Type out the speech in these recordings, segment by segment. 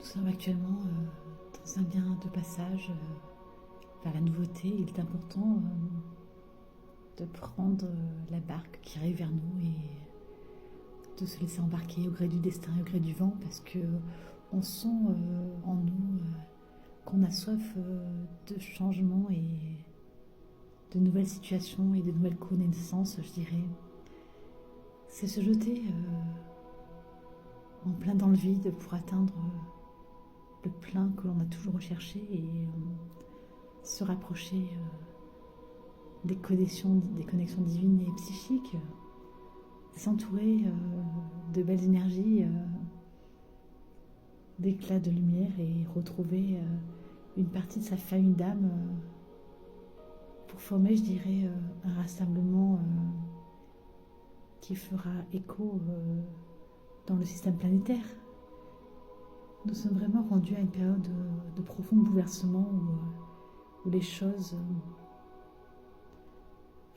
Nous sommes actuellement dans un bien de passage vers la nouveauté. Il est important de prendre la barque qui arrive vers nous et de se laisser embarquer au gré du destin et au gré du vent parce que on sent en nous qu'on a soif de changement et de nouvelles situations et de nouvelles connaissances, je dirais. C'est se jeter en plein dans le vide pour atteindre le plein que l'on a toujours recherché et se rapprocher des connexions divines et psychiques, s'entourer de belles énergies, d'éclats de lumière et retrouver une partie de sa famille d'âme pour former, je dirais, un rassemblement qui fera écho dans le système planétaire. Nous sommes vraiment rendus à une période de profond bouleversement où les choses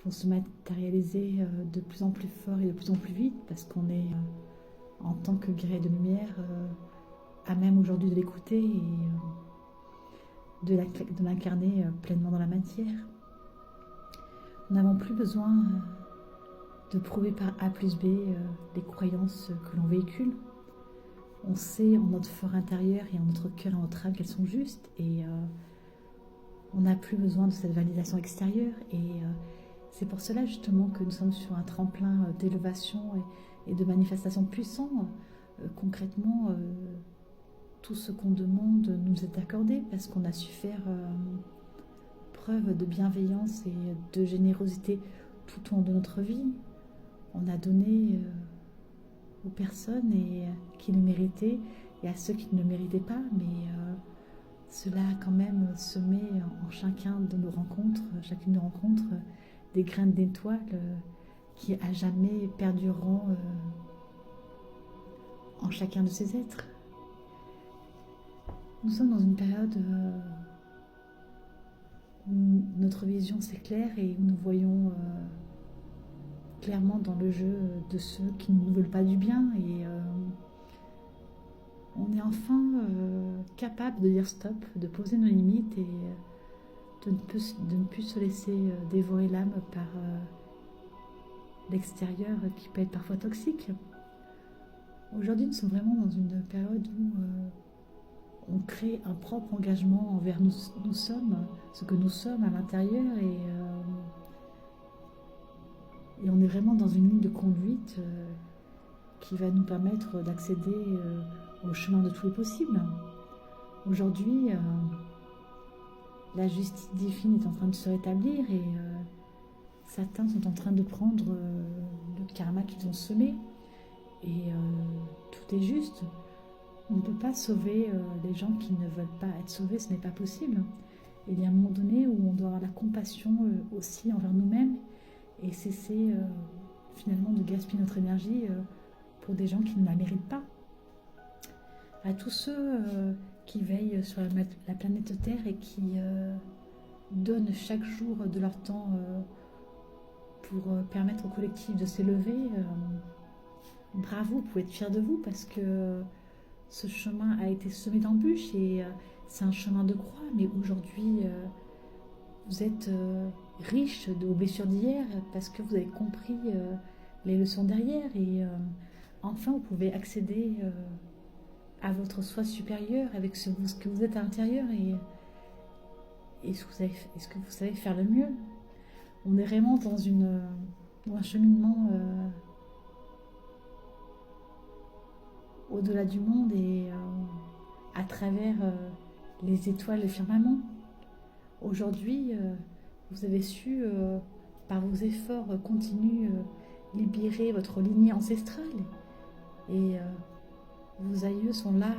vont se matérialiser de plus en plus fort et de plus en plus vite parce qu'on est en tant que gré de lumière à même aujourd'hui de l'écouter et de l'incarner pleinement dans la matière. Nous n'avons plus besoin de prouver par A plus B les croyances que l'on véhicule. On sait en notre fort intérieur et en notre cœur et en notre âme qu'elles sont justes et on n'a plus besoin de cette validation extérieure et c'est pour cela justement que nous sommes sur un tremplin d'élévation et de manifestation puissant. Concrètement, tout ce qu'on demande nous est accordé parce qu'on a su faire preuve de bienveillance et de générosité tout au long de notre vie. On a donné aux personnes qui le méritaient et à ceux qui ne le méritaient pas, mais cela a quand même semé en chacune de nos rencontres, des graines d'étoiles qui à jamais perdureront en chacun de ces êtres. Nous sommes dans une période où notre vision s'éclaire et où nous voyons clairement dans le jeu de ceux qui ne nous veulent pas du bien et on est enfin capable de dire stop, de poser nos limites et de ne plus se laisser dévorer l'âme par l'extérieur qui peut être parfois toxique. Aujourd'hui, nous sommes vraiment dans une période où on crée un propre engagement envers nous sommes, ce que nous sommes à l'intérieur et on est vraiment dans une ligne de conduite qui va nous permettre d'accéder au chemin de tous les possibles. Aujourd'hui, la justice divine est en train de se rétablir et certains sont en train de prendre le karma qu'ils ont semé et tout est juste. On ne peut pas sauver les gens qui ne veulent pas être sauvés, ce n'est pas possible. Il y a un moment donné où on doit avoir la compassion aussi envers nous-mêmes et cesser finalement de gaspiller notre énergie pour des gens qui ne la méritent pas. À tous ceux qui veillent sur la planète Terre et qui donnent chaque jour de leur temps pour permettre au collectif de s'élever, bravo, vous pouvez être fiers de vous parce que ce chemin a été semé d'embûches et c'est un chemin de croix, mais aujourd'hui vous êtes riche de vos blessures d'hier parce que vous avez compris les leçons derrière et enfin vous pouvez accéder à votre soi supérieur avec ce que vous êtes à l'intérieur et ce que vous savez faire le mieux. On est vraiment dans un cheminement au-delà du monde et à travers les étoiles, le firmament. Aujourd'hui, vous avez su, par vos efforts continus, libérer votre lignée ancestrale. Et vos aïeux sont là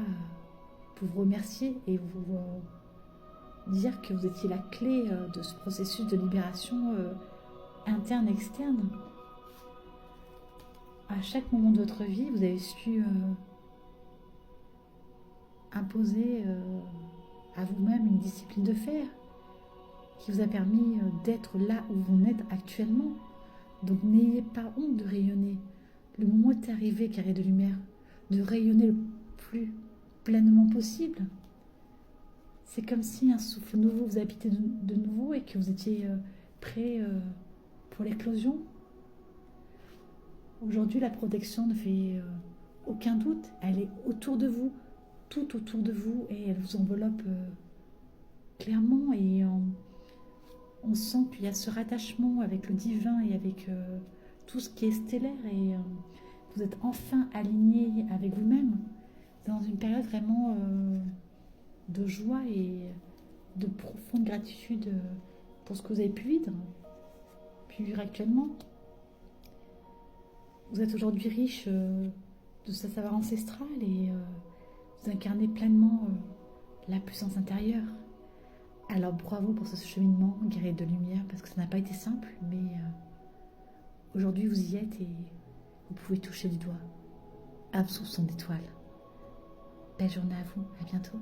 pour vous remercier et vous dire que vous étiez la clé de ce processus de libération interne et externe. À chaque moment de votre vie, vous avez su imposer à vous-même une discipline de fer qui vous a permis d'être là où vous êtes actuellement. Donc n'ayez pas honte de rayonner. Le moment est arrivé, carré de lumière, de rayonner le plus pleinement possible. C'est comme si un souffle nouveau vous habitait de nouveau et que vous étiez prêt pour l'éclosion. Aujourd'hui, la protection ne fait aucun doute. Elle est autour de vous, tout autour de vous, et elle vous enveloppe clairement. Et on sent qu'il y a ce rattachement avec le divin et avec tout ce qui est stellaire. Et vous êtes enfin aligné avec vous-même dans une période vraiment de joie et de profonde gratitude pour ce que vous avez pu vivre actuellement. Vous êtes aujourd'hui riche de ce savoir ancestral et vous incarnez pleinement la puissance intérieure. Alors bravo pour ce cheminement guerrier de lumière, parce que ça n'a pas été simple, mais aujourd'hui vous y êtes et vous pouvez toucher du doigt. Absorption d'étoiles. Belle journée à vous, à bientôt.